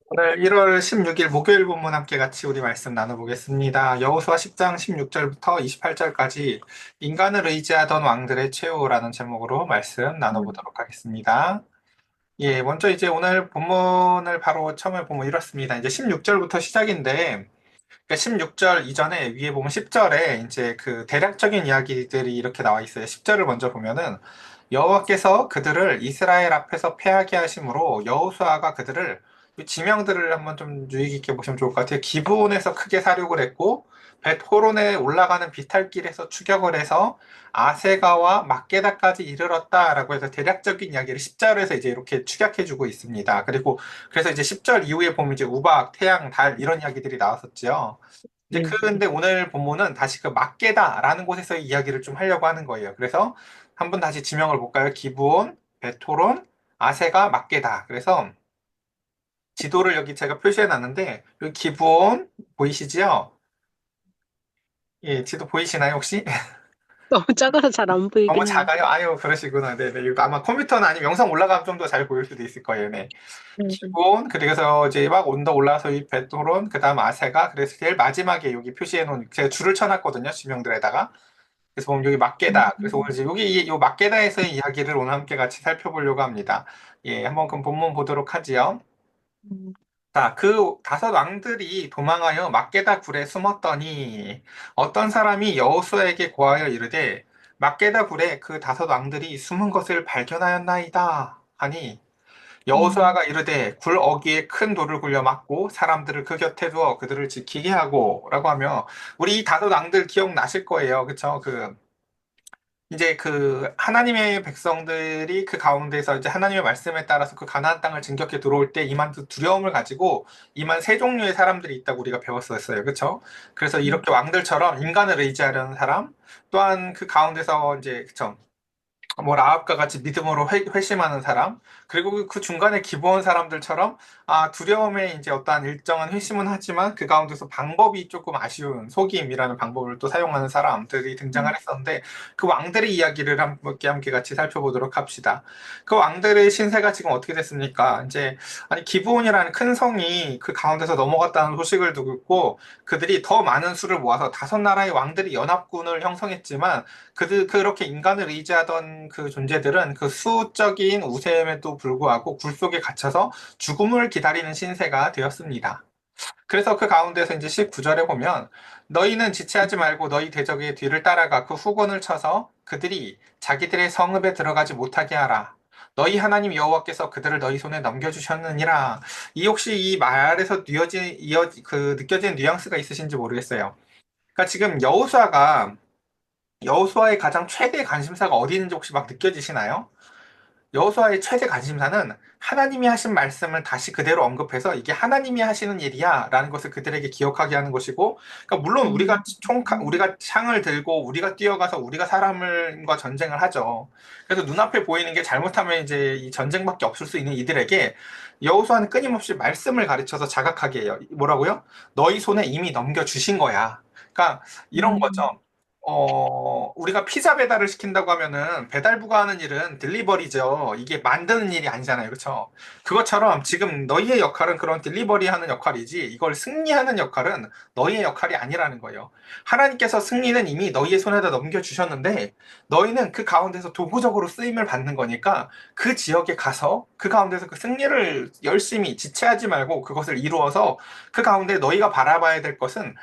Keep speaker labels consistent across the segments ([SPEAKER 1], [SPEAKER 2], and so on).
[SPEAKER 1] 오늘 1월 16일 목요일 본문 함께 같이 우리 말씀 나눠보겠습니다. 여호수아 10장 16절부터 28절까지 인간을 의지하던 왕들의 최후라는 제목으로 말씀
[SPEAKER 2] 음,
[SPEAKER 1] 나눠보도록 하겠습니다. 예, 먼저 이제 오늘 본문을 바로 처음에 보면 이렇습니다. 이제 16절부터 시작인데, 16절 이전에 위에 보면 10절에 이제 그 대략적인 이야기들이 이렇게 나와 있어요. 10절을 먼저 보면은 여호와께서 그들을 이스라엘 앞에서 패하게 하심으로 여호수아가 그들을 이 지명들을 한번 좀 유의 깊게 보시면 좋을 것 같아요. 기브온에서 크게 사륙을 했고 벳호론에 올라가는 비탈길에서 추격을 해서 아세가와 막게다까지 이르렀다라고 해서 대략적인 이야기를 10절에서 이제 이렇게 축약해주고 있습니다. 그리고 그래서 이제 10절 이후에 보면 이제 우박, 태양, 달 이런 이야기들이 나왔었죠. 이제
[SPEAKER 2] 네.
[SPEAKER 1] 근데 오늘 본문은 다시 그 막게다라는 곳에서의 이야기를 좀 하려고 하는 거예요. 그래서 한번 다시 지명을 볼까요? 기브온, 베토론, 아세가, 막게다. 그래서 지도를 여기 제가 표시해 놨는데 여기 기브온 보이시지요? 예, 지도 보이시나요, 혹시?
[SPEAKER 2] 너무 작아서 잘 안
[SPEAKER 1] 너무
[SPEAKER 2] 보이긴 해요.
[SPEAKER 1] 작아요? 아유, 그러시구나. 네네. 이거 아마 컴퓨터는 아니면 영상 올라가면 좀 더 잘 보일 수도 있을 거예요. 네.
[SPEAKER 2] 음,
[SPEAKER 1] 기본, 그래서 이제 막 온더 올라서 이 베토론, 그 다음 아세가, 그래서 제일 마지막에 여기 표시해 놓은, 제가 줄을 쳐놨거든요, 지명들에다가. 그래서 보면 여기 막게다. 그래서 오늘
[SPEAKER 2] 음,
[SPEAKER 1] 이제 여기 이 막게다에서의 이야기를 오늘 함께 같이 살펴보려고 합니다. 예, 한번 그럼 본문 보도록 하지요.
[SPEAKER 2] 음,
[SPEAKER 1] 자, 그 다섯 왕들이 도망하여 막게다 굴에 숨었더니 어떤 사람이 여호수아에게 고하여 이르되 막게다 굴에 그 다섯 왕들이 숨은 것을 발견하였나이다 하니
[SPEAKER 2] 음,
[SPEAKER 1] 여호수아가 이르되 굴 어귀에 큰 돌을 굴려 막고 사람들을 그 곁에 두어 그들을 지키게 하고라고 하며 우리 이 다섯 왕들 기억나실 거예요. 그쵸? 이제 그 하나님의 백성들이 그 가운데서 이제 하나님의 말씀에 따라서 그 가나안 땅을 진격해 들어올 때 임한 그 두려움을 가지고 임한 세 종류의 사람들이 있다고 우리가 배웠었어요. 그렇죠? 그래서
[SPEAKER 2] 음,
[SPEAKER 1] 이렇게 왕들처럼 인간을 의지하려는 사람, 또한 그 가운데서 이제 그쵸? 뭐 라합과 같이 믿음으로 회심하는 사람, 그리고 그 중간에 기부한 사람들처럼 두려움에 이제 어떠한 일정한 회심은 하지만 그 가운데서 방법이 조금 아쉬운 속임이라는 방법을 또 사용하는 사람들이 등장을
[SPEAKER 2] 음,
[SPEAKER 1] 했었는데 그 왕들의 이야기를 함께 같이 살펴보도록 합시다. 그 왕들의 신세가 지금 어떻게 됐습니까? 이제 아니 기브온이라는 큰 성이 그 가운데서 넘어갔다는 소식을 듣고 그들이 더 많은 수를 모아서 다섯 나라의 왕들이 연합군을 형성했지만 그렇게 인간을 의지하던 그 존재들은 그 수적인 우세함에도 불구하고 굴 속에 갇혀서 죽음을 기다리는 신세가 되었습니다. 그래서 그 가운데서 이제 19절에 보면 너희는 지체하지 말고 너희 대적의 뒤를 따라가 그 후건을 쳐서 그들이 자기들의 성읍에 들어가지 못하게 하라. 너희 하나님 여호와께서 그들을 너희 손에 넘겨주셨느니라. 이 혹시 이 말에서 느껴지는 뉘앙스가 있으신지 모르겠어요. 그러니까 지금 여호수아의 가장 최대 관심사가 어디 있는지 혹시 막 느껴지시나요? 여호수아의 최대 관심사는 하나님이 하신 말씀을 다시 그대로 언급해서 이게 하나님이 하시는 일이야 라는 것을 그들에게 기억하게 하는 것이고, 그러니까 물론
[SPEAKER 2] 음,
[SPEAKER 1] 우리가 창을 들고 우리가 뛰어가서 우리가 사람과 전쟁을 하죠. 그래서 눈앞에 보이는 게 잘못하면 이제 이 전쟁밖에 없을 수 있는 이들에게 여호수아는 끊임없이 말씀을 가르쳐서 자각하게 해요. 뭐라고요? 너희 손에 이미 넘겨주신 거야. 그러니까 이런
[SPEAKER 2] 음,
[SPEAKER 1] 거죠. 우리가 피자 배달을 시킨다고 하면은 배달부가 하는 일은 딜리버리죠. 이게 만드는 일이 아니잖아요. 그렇죠? 그것처럼 지금 너희의 역할은 그런 딜리버리 하는 역할이지 이걸 승리하는 역할은 너희의 역할이 아니라는 거예요. 하나님께서 승리는 이미 너희의 손에다 넘겨주셨는데 너희는 그 가운데서 도구적으로 쓰임을 받는 거니까 그 지역에 가서 그 가운데서 그 승리를 열심히 지체하지 말고 그것을 이루어서 그 가운데 너희가 바라봐야 될 것은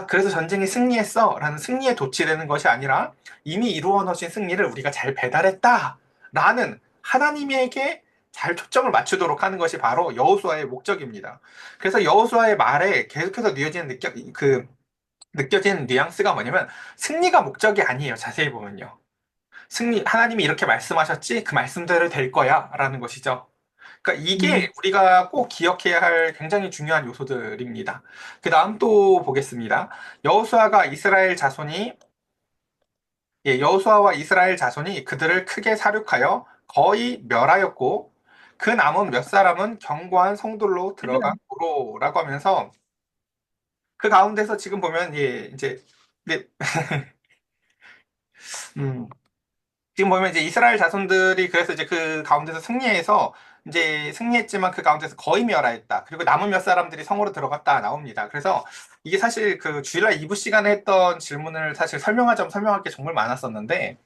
[SPEAKER 1] 그래서 전쟁에 승리했어. 라는 승리에 도취되는 것이 아니라 이미 이루어 놓으신 승리를 우리가 잘 배달했다. 라는 하나님에게 잘 초점을 맞추도록 하는 것이 바로 여호수아의 목적입니다. 그래서 여호수아의 말에 계속해서 느껴지는 뉘앙스가 뭐냐면 승리가 목적이 아니에요. 자세히 보면요. 하나님이 이렇게 말씀하셨지? 그 말씀대로 될 거야. 라는 것이죠. 그러니까
[SPEAKER 2] 음,
[SPEAKER 1] 이게 우리가 꼭 기억해야 할 굉장히 중요한 요소들입니다. 그 다음 또 보겠습니다. 여호수아가 이스라엘 자손이 여호수아와 이스라엘 자손이 그들을 크게 사륙하여 거의 멸하였고 그 남은 몇 사람은 견고한 성들로 들어간 고로라고 하면서 그 가운데서 지금 보면 이제 네, 음, 지금 보면 이제 이스라엘 자손들이 그래서 이제 그 가운데서 승리해서 이제 승리했지만 그 가운데서 거의 멸하였다. 그리고 남은 몇 사람들이 성으로 들어갔다 나옵니다. 그래서 이게 사실 그 주일날 2부 시간에 했던 질문을 사실 설명하자면 설명할 게 정말 많았었는데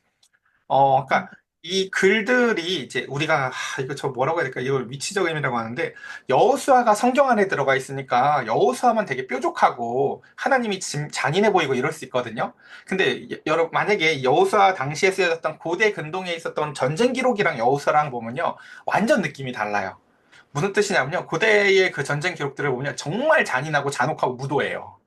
[SPEAKER 1] 그러니까 이 글들이 이제 우리가 이거 저 뭐라고 해야 될까? 이걸 위치적 의미라고 하는데 여호수아가 성경 안에 들어가 있으니까 여호수아만 되게 뾰족하고 하나님이 잔인해 보이고 이럴 수 있거든요. 근데 여러분 만약에 여호수아 당시에 쓰여졌던 고대 근동에 있었던 전쟁 기록이랑 여호수아랑 보면요 완전 느낌이 달라요. 무슨 뜻이냐면요 고대의 그 전쟁 기록들을 보면 정말 잔인하고 잔혹하고 무도해요.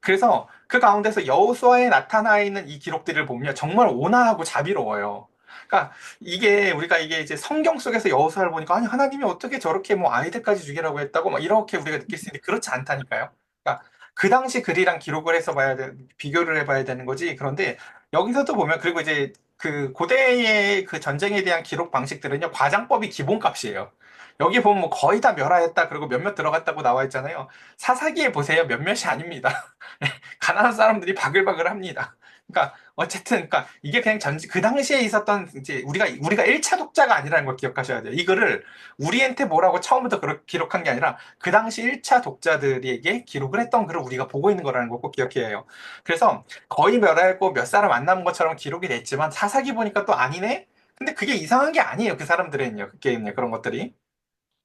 [SPEAKER 1] 그래서 그 가운데서 여호수아에 나타나 있는 이 기록들을 보면 정말 온화하고 자비로워요. 그러니까 이게 우리가 이게 이제 성경 속에서 여호수아를 보니까 아니 하나님이 어떻게 저렇게 뭐 아이들까지 죽이라고 했다고 막 이렇게 우리가 느낄 수 있는데 그렇지 않다니까요. 그러니까 그 당시 글이랑 기록을 해서 봐야 돼 비교를 해봐야 되는 거지. 그런데 여기서도 보면 그리고 이제 그 고대의 그 전쟁에 대한 기록 방식들은요 과장법이 기본값이에요. 여기 보면 뭐 거의 다 멸하였다 그리고 몇몇 들어갔다고 나와 있잖아요. 사사기에 보세요 몇몇이 아닙니다. 가난한 사람들이 바글바글 합니다. 그러니까 어쨌든 그러니까 이게 그냥 그 당시에 있었던 이제 우리가 1차 독자가 아니라는 걸 기억하셔야 돼요. 이거를 우리한테 뭐라고 처음부터 기록한 게 아니라 그 당시 1차 독자들에게 기록을 했던 글을 우리가 보고 있는 거라는 걸 꼭 기억해야 해요. 그래서 거의 멸하였고 몇 사람 안 남은 것처럼 기록이 됐지만 사사기 보니까 또 아니네. 근데 그게 이상한 게 아니에요. 그 사람들은요. 그게요. 그런 것들이.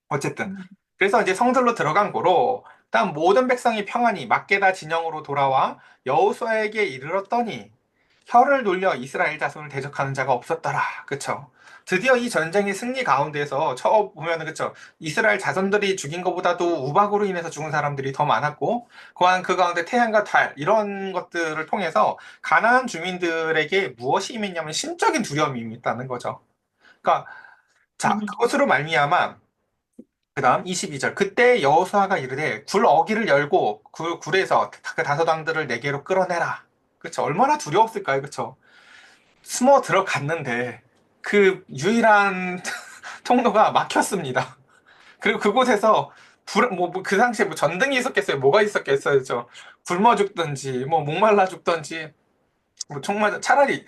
[SPEAKER 1] 어쨌든 그래서 이제 성들로 들어간 고로 다음 모든 백성이 평안히 막게다 진영으로 돌아와 여호수아에게 이르렀더니 혀를 놀려 이스라엘 자손을 대적하는 자가 없었더라. 그쵸? 드디어 이 전쟁의 승리 가운데서 저 보면은 그쵸? 이스라엘 자손들이 죽인 것보다도 우박으로 인해서 죽은 사람들이 더 많았고 또한 그 가운데 태양과 달 이런 것들을 통해서 가나안 주민들에게 무엇이 임했냐면 심적인 두려움이 있다는 거죠. 그러니까 자 그것으로 말미암아 그다음 22절 그때 여호수아가 이르되 굴 어기를 열고 그 굴에서 그 다섯 왕들을 내게로 끌어내라. 그쵸? 얼마나 두려웠을까요? 그쵸? 숨어 들어갔는데 그 유일한 통로가 막혔습니다. 그리고 그곳에서 그 당시에 뭐 전등이 있었겠어요? 뭐가 있었겠어요? 굶어 죽든지 뭐 목말라 죽든지 뭐 정말 차라리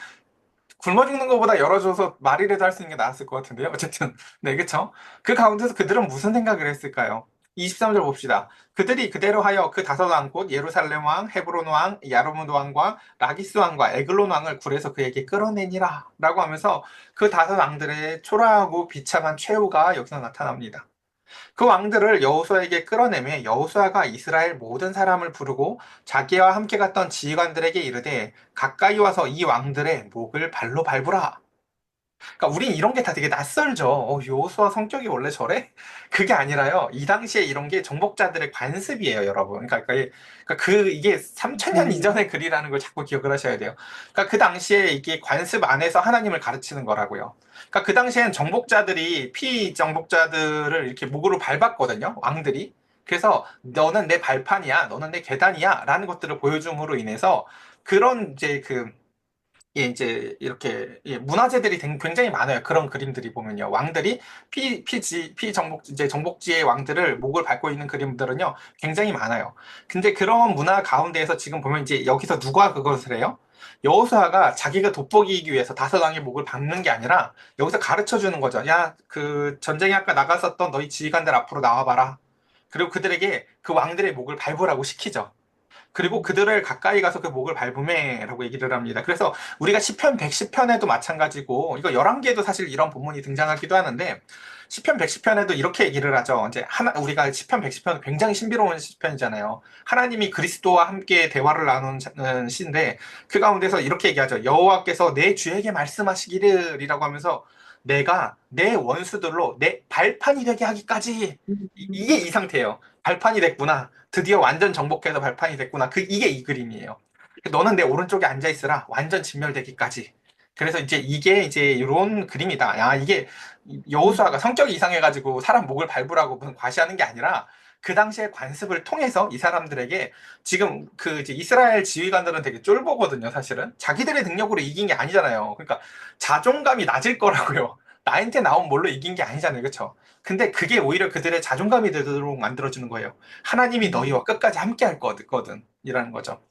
[SPEAKER 1] 굶어 죽는 것보다 열어줘서 말이라도 할 수 있는 게 나았을 것 같은데요. 어쨌든, 네, 그쵸? 그 가운데서 그들은 무슨 생각을 했을까요? 23절 봅시다. 그들이 그대로 하여 그 다섯 왕 곧 예루살렘 왕, 헤브론 왕, 야르무드 왕과 라기스 왕과 에글론 왕을 굴에서 그에게 끌어내니라 라고 하면서 그 다섯 왕들의 초라하고 비참한 최후가 여기서 나타납니다. 그 왕들을 여호수아에게 끌어내매 여호수아가 이스라엘 모든 사람을 부르고 자기와 함께 갔던 지휘관들에게 이르되 가까이 와서 이 왕들의 목을 발로 밟으라. 그러니까 우린 이런 게 다 되게 낯설죠. 여호수아 성격이 원래 저래? 그게 아니라요. 이 당시에 이런 게 정복자들의 관습이에요, 여러분. 이게 3000년 이전의 글이라는 걸 자꾸 기억을 하셔야 돼요. 그러니까 그 당시에 이게 관습 안에서 하나님을 가르치는 거라고요. 그러니까 그 당시엔 정복자들이 피정복자들을 이렇게 목으로 밟았거든요, 왕들이. 그래서 너는 내 발판이야, 너는 내 계단이야, 라는 것들을 보여줌으로 인해서 그런 이제 예, 이제 이렇게 예, 문화재들이 굉장히 많아요. 그런 그림들이 보면요. 왕들이 이제 정복지의 왕들을 목을 밟고 있는 그림들은요. 굉장히 많아요. 근데 그런 문화 가운데에서 지금 보면 이제 여기서 누가 그것을 해요? 여호수아가 자기가 돋보이기 위해서 다섯 왕의 목을 밟는 게 아니라 여기서 가르쳐 주는 거죠. 야, 그 전쟁에 아까 나갔었던 너희 지휘관들 앞으로 나와봐라. 그리고 그들에게 그 왕들의 목을 밟으라고 시키죠. 그리고 그들을 가까이 가서 그 목을 밟음에라고 얘기를 합니다. 그래서 우리가 시편 110편에도 마찬가지고 이거 11개도 사실 이런 본문이 등장하기도 하는데 시편 110편에도 이렇게 얘기를 하죠. 이제 우리가 시편 110편은 굉장히 신비로운 시편이잖아요. 하나님이 그리스도와 함께 대화를 나누는 시인데 그 가운데서 이렇게 얘기하죠. 여호와께서 내 주에게 말씀하시기를이라고 하면서 내가 내 원수들로 내 발판이 되게 하기까지 이게 이 상태예요. 발판이 됐구나. 드디어 완전 정복해서 발판이 됐구나. 이게 이 그림이에요. 너는 내 오른쪽에 앉아 있으라. 완전 진멸되기까지. 그래서 이게 이제 이런 그림이다. 야, 이게 여호수아가 성격이 이상해가지고 사람 목을 밟으라고 무슨 과시하는 게 아니라 그 당시의 관습을 통해서 이 사람들에게 지금 그 이제 이스라엘 지휘관들은 되게 쫄보거든요, 사실은. 자기들의 능력으로 이긴 게 아니잖아요. 그러니까 자존감이 낮을 거라고요. 나한테 나온 뭘로 이긴 게 아니잖아요. 그렇죠? 근데 그게 오히려 그들의 자존감이 되도록 만들어주는 거예요. 하나님이 너희와 끝까지 함께 할 거거든. 이라는 거죠.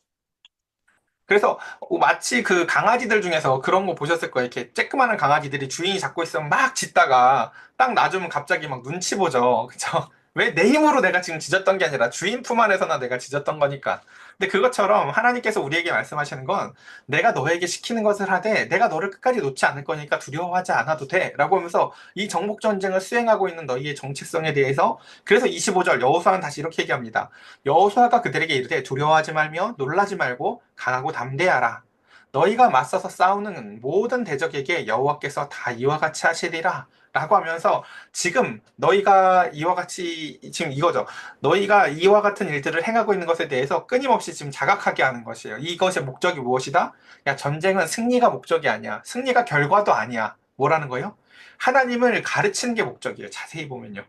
[SPEAKER 1] 그래서 마치 그 강아지들 중에서 그런 거 보셨을 거예요. 이렇게 쬐끄마한 강아지들이 주인이 잡고 있으면 막 짖다가 딱 놔주면 갑자기 막 눈치 보죠. 그쵸? 왜 내 힘으로 내가 지금 짖었던 게 아니라 주인 품 안에서나 내가 짖었던 거니까. 근데 그것처럼 하나님께서 우리에게 말씀하시는 건 내가 너에게 시키는 것을 하되 내가 너를 끝까지 놓지 않을 거니까 두려워하지 않아도 돼. 라고 하면서 이 정복 전쟁을 수행하고 있는 너희의 정체성에 대해서 그래서 25절 여호수아는 다시 이렇게 얘기합니다. 여호수아가 그들에게 이르되 두려워하지 말며 놀라지 말고 강하고 담대하라. 너희가 맞서서 싸우는 모든 대적에게 여호와께서 다 이와 같이 하시리라. 라고 하면서 지금 너희가 이와 같이 지금 이거죠. 너희가 이와 같은 일들을 행하고 있는 것에 대해서 끊임없이 지금 자각하게 하는 것이에요. 이것의 목적이 무엇이다? 야, 전쟁은 승리가 목적이 아니야. 승리가 결과도 아니야. 뭐라는 거예요? 하나님을 가르치는 게 목적이에요. 자세히 보면요.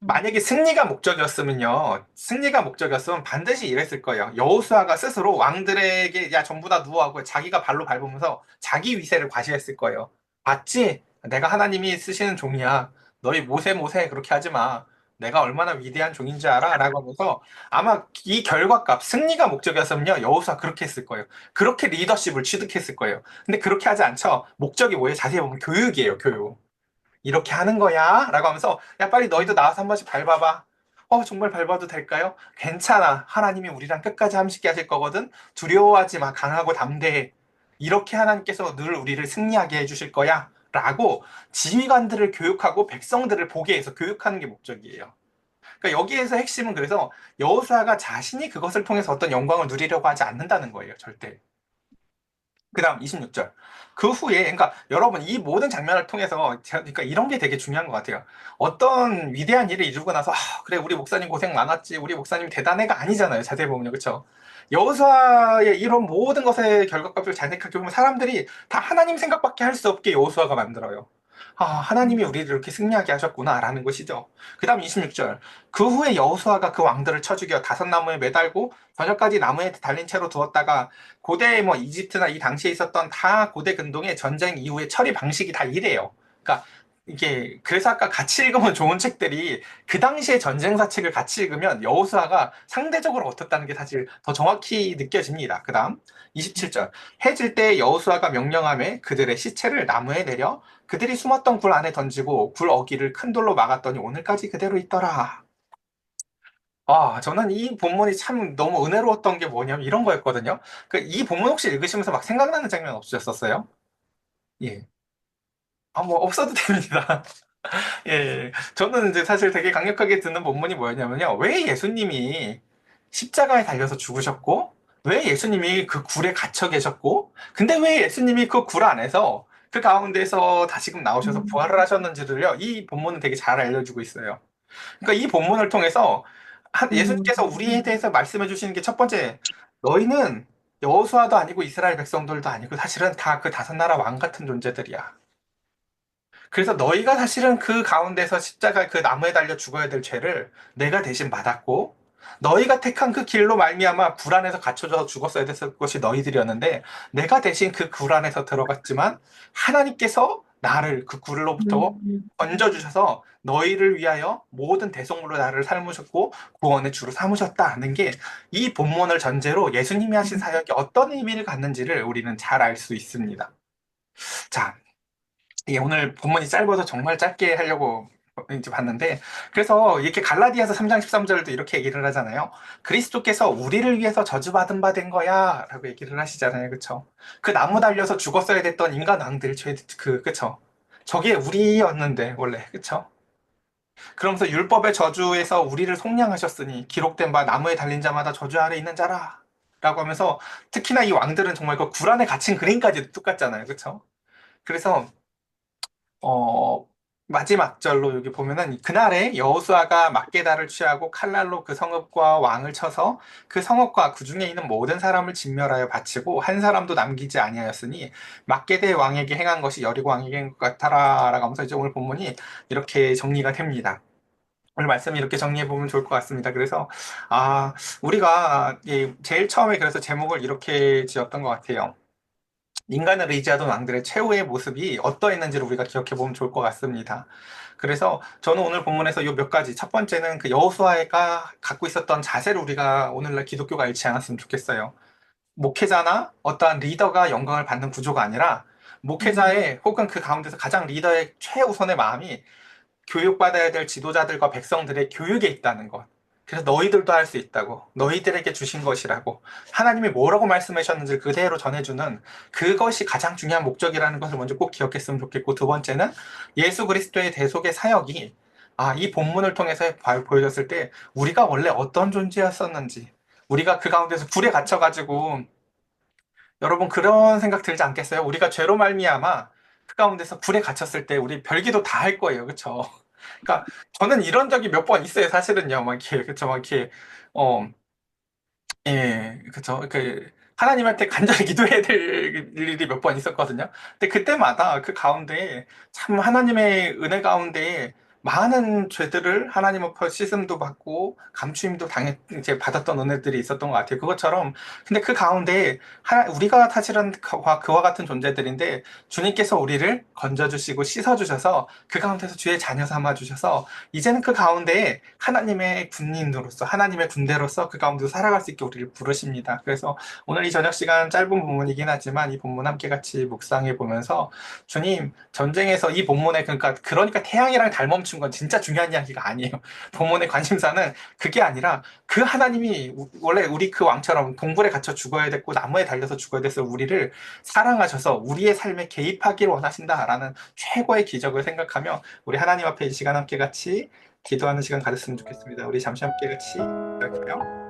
[SPEAKER 2] 음,
[SPEAKER 1] 만약에 승리가 목적이었으면 반드시 이랬을 거예요. 여호수아가 스스로 왕들에게 야 전부 다 누워하고 자기가 발로 밟으면서 자기 위세를 과시했을 거예요. 봤지? 내가 하나님이 쓰시는 종이야. 너희 모세 그렇게 하지 마. 내가 얼마나 위대한 종인 줄 알아? 라고 하면서 아마 이 결과값, 승리가 목적이었으면요. 여호수아 그렇게 했을 거예요. 그렇게 리더십을 취득했을 거예요. 근데 그렇게 하지 않죠. 목적이 뭐예요? 자세히 보면 교육이에요, 교육. 이렇게 하는 거야? 라고 하면서, 야, 빨리 너희도 나와서 한 번씩 밟아봐. 정말 밟아도 될까요? 괜찮아. 하나님이 우리랑 끝까지 함께 하실 거거든. 두려워하지 마. 강하고 담대해. 이렇게 하나님께서 늘 우리를 승리하게 해주실 거야. 라고 지휘관들을 교육하고 백성들을 보게 해서 교육하는 게 목적이에요. 그러니까 여기에서 핵심은 그래서 여호수아가 자신이 그것을 통해서 어떤 영광을 누리려고 하지 않는다는 거예요. 절대. 그 다음 26절. 그 후에, 그러니까 여러분, 이 모든 장면을 통해서, 그러니까 이런 게 되게 중요한 것 같아요. 어떤 위대한 일을 이루고 나서, 그래, 우리 목사님 고생 많았지, 우리 목사님 대단해가 아니잖아요. 자세히 보면요. 그쵸? 여호수아의 이런 모든 것의 결과값을 잘 생각해 보면 사람들이 다 하나님 생각밖에 할 수 없게 여호수아가 만들어요. 하나님이 우리를 이렇게 승리하게 하셨구나라는 것이죠. 그 다음 26절. 그 후에 여호수아가 그 왕들을 쳐 죽여 다섯 나무에 매달고 저녁까지 나무에 달린 채로 두었다가 고대 뭐 이집트나 이 당시에 있었던 다 고대 근동의 전쟁 이후의 처리 방식이 다 이래요. 그러니까 이게 그래서 아까 같이 읽으면 좋은 책들이 그 당시의 전쟁사 책을 같이 읽으면 여호수아가 상대적으로 어떻다는 게 사실 더 정확히 느껴집니다. 그다음 27절. 해질 때 여호수아가 명령하며 그들의 시체를 나무에 내려 그들이 숨었던 굴 안에 던지고 굴 어기를 큰 돌로 막았더니 오늘까지 그대로 있더라. 저는 이 본문이 참 너무 은혜로웠던 게 뭐냐면 이런 거였거든요. 이 본문 혹시 읽으시면서 막 생각나는 장면 없으셨었어요? 예. 뭐, 없어도 됩니다. 예. 예. 저는 이제 사실 되게 강력하게 드는 본문이 뭐였냐면요. 왜 예수님이 십자가에 달려서 죽으셨고, 왜 예수님이 그 굴에 갇혀 계셨고, 근데 왜 예수님이 그 굴 안에서 그 가운데서 다시금 나오셔서 부활을
[SPEAKER 2] 음,
[SPEAKER 1] 하셨는지를요, 이 본문은 되게 잘 알려주고 있어요. 그러니까 이 본문을 통해서 예수님께서 우리에
[SPEAKER 2] 음,
[SPEAKER 1] 대해서 말씀해 주시는 게 첫 번째, 너희는 여호수아도 아니고 이스라엘 백성들도 아니고 사실은 다 그 다섯 나라 왕 같은 존재들이야. 그래서 너희가 사실은 그 가운데서 십자가 그 나무에 달려 죽어야 될 죄를 내가 대신 받았고 너희가 택한 그 길로 말미암아 불 안에서 갇혀져 죽었어야 됐을 것이 너희들이었는데 내가 대신 그 굴 안에서 들어갔지만 하나님께서 나를 그 굴로부터
[SPEAKER 2] 음,
[SPEAKER 1] 건져주셔서 너희를 위하여 모든 대속물로 나를 삶으셨고 구원의 주로 삼으셨다는 게 이 본문을 전제로 예수님이 하신
[SPEAKER 2] 음,
[SPEAKER 1] 사역이 어떤 의미를 갖는지를 우리는 잘 알 수 있습니다. 자, 오늘 본문이 짧아서 정말 짧게 하려고 이제 봤는데, 그래서 이렇게 갈라디아서 3장 13절도 이렇게 얘기를 하잖아요. 그리스도께서 우리를 위해서 저주받은 바 된 거야. 라고 얘기를 하시잖아요. 그쵸? 그 나무 달려서 죽었어야 됐던 인간 왕들, 그쵸? 저게 우리였는데, 원래. 그쵸? 그러면서 율법의 저주에서 우리를 속량하셨으니, 기록된 바 나무에 달린 자마다 저주 아래 있는 자라. 라고 하면서, 특히나 이 왕들은 정말 그 굴 안에 갇힌 그림까지도 똑같잖아요. 그쵸? 그래서 어, 마지막 절로 여기 보면은 그날에 여호수아가 막게다를 취하고 칼날로 그 성읍과 왕을 쳐서 그 성읍과 그 중에 있는 모든 사람을 진멸하여 바치고 한 사람도 남기지 아니하였으니 막게대 왕에게 행한 것이 여리고 왕에게 행한 것 같아라라고 하면서 이제 오늘 본문이 이렇게 정리가 됩니다. 오늘 말씀 이렇게 정리해 보면 좋을 것 같습니다. 그래서 우리가 제일 처음에 그래서 제목을 이렇게 지었던 것 같아요. 인간을 의지하던 왕들의 최후의 모습이 어떠했는지를 우리가 기억해 보면 좋을 것 같습니다. 그래서 저는 오늘 본문에서 요 몇 가지, 첫 번째는 그 여호수아가 갖고 있었던 자세를 우리가 오늘날 기독교가 잃지 않았으면 좋겠어요. 목회자나 어떠한 리더가 영광을 받는 구조가 아니라 목회자의 혹은 그 가운데서 가장 리더의 최우선의 마음이 교육받아야 될 지도자들과 백성들의 교육에 있다는 것. 그래서 너희들도 할 수 있다고. 너희들에게 주신 것이라고. 하나님이 뭐라고 말씀하셨는지 그대로 전해주는 그것이 가장 중요한 목적이라는 것을 먼저 꼭 기억했으면 좋겠고, 두 번째는 예수 그리스도의 대속의 사역이 이 본문을 통해서 보여졌을 때 우리가 원래 어떤 존재였었는지, 우리가 그 가운데서 불에 갇혀가지고 여러분 그런 생각 들지 않겠어요? 우리가 죄로 말미암아 그 가운데서 불에 갇혔을 때 우리 별기도 다 할 거예요. 그쵸? 그러니까 저는 이런 적이 몇 번 있어요. 사실은요. 막 이렇게 그쵸? 막 이렇게 어 예, 그쵸. 하나님한테 간절히 기도해야 될 일이 몇 번 있었거든요. 근데 그때마다 그 가운데 참 하나님의 은혜 가운데 많은 죄들을 하나님 앞에 씻음도 받고 감추임도 이제 받았던 은혜들이 있었던 것 같아요. 그것처럼 근데 그 가운데 우리가 사실은 그와 같은 존재들인데 주님께서 우리를 건져주시고 씻어주셔서 그 가운데서 주의 자녀 삼아 주셔서 이제는 그 가운데 하나님의 군인으로서, 하나님의 군대로서 그 가운데 살아갈 수 있게 우리를 부르십니다. 그래서 오늘 이 저녁 시간 짧은 본문이긴 하지만 이 본문 함께 같이 묵상해 보면서 주님, 전쟁에서 이 본문에 그러니까 태양이랑 달 멈춘 건 진짜 중요한 이야기가 아니에요. 본문의 관심사는 그게 아니라 그 하나님이 원래 우리 그 왕처럼 동굴에 갇혀 죽어야 됐고 나무에 달려서 죽어야 돼서 우리를 사랑하셔서 우리의 삶에 개입하기를 원하신다라는 최고의 기적을 생각하며 우리 하나님 앞에 이 시간 함께 같이 기도하는 시간 가졌으면 좋겠습니다. 우리 잠시 함께 같이 기도할까요?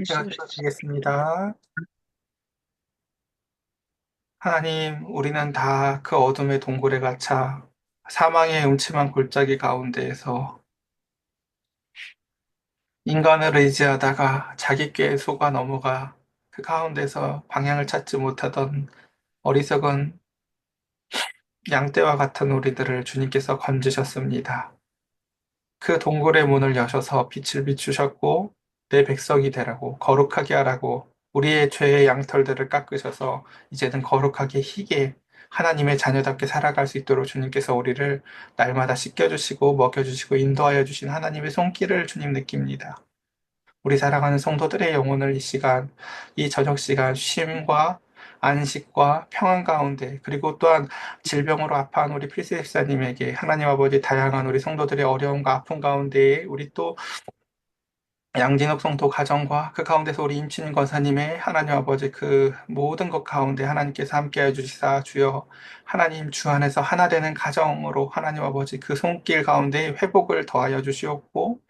[SPEAKER 1] 제가 기도드리겠습니다. 하나님, 우리는 다 그 어둠의 동굴에 갇혀 사망의 음침한 골짜기 가운데에서 인간을 의지하다가 자기 꾀에 속아 넘어가 그 가운데서 방향을 찾지 못하던 어리석은 양떼와 같은 우리들을 주님께서 건지셨습니다. 그 동굴의 문을 여셔서 빛을 비추셨고 내 백성이 되라고 거룩하게 하라고 우리의 죄의 양털들을 깎으셔서 이제는 거룩하게 희게 하나님의 자녀답게 살아갈 수 있도록 주님께서 우리를 날마다 씻겨주시고 먹여주시고 인도하여 주신 하나님의 손길을 주님 느낍니다. 우리 사랑하는 성도들의 영혼을 이 시간, 이 저녁 시간 쉼과 안식과 평안 가운데 그리고 또한 질병으로 아파한 우리 필세 집사님에게 하나님 아버지 다양한 우리 성도들의 어려움과 아픔 가운데에 우리 또 양진욱 성도 가정과 그 가운데서 우리 임치님 권사님의 하나님 아버지 그 모든 것 가운데 하나님께서 함께해 주시사 주여 하나님 주 안에서 하나 되는 가정으로 하나님 아버지 그 손길 가운데 회복을 더하여 주시옵고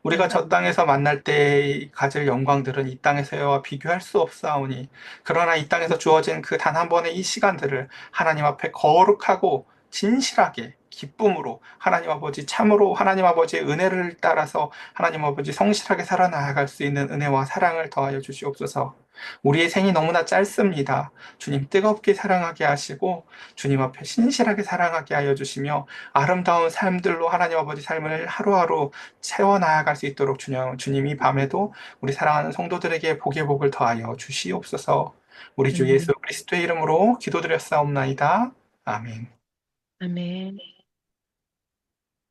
[SPEAKER 1] 우리가 저 땅에서 만날 때 가질 영광들은 이 땅에서와 비교할 수 없사오니 그러나 이 땅에서 주어진 그 단 한 번의 이 시간들을 하나님 앞에 거룩하고 진실하게 기쁨으로 하나님 아버지 참으로 하나님 아버지의 은혜를 따라서 하나님 아버지 성실하게 살아나갈 수 있는 은혜와 사랑을 더하여 주시옵소서. 우리의 생이 너무나 짧습니다. 주님 뜨겁게 사랑하게 하시고 주님 앞에 신실하게 사랑하게 하여 주시며 아름다운 삶들로 하나님 아버지 삶을 하루하루 채워나갈 수 있도록 주님 이 밤에도 우리 사랑하는 성도들에게 복의 복을 더하여 주시옵소서. 우리 주 예수 그리스도의 이름으로 기도드렸사옵나이다. 아멘.
[SPEAKER 2] 아멘.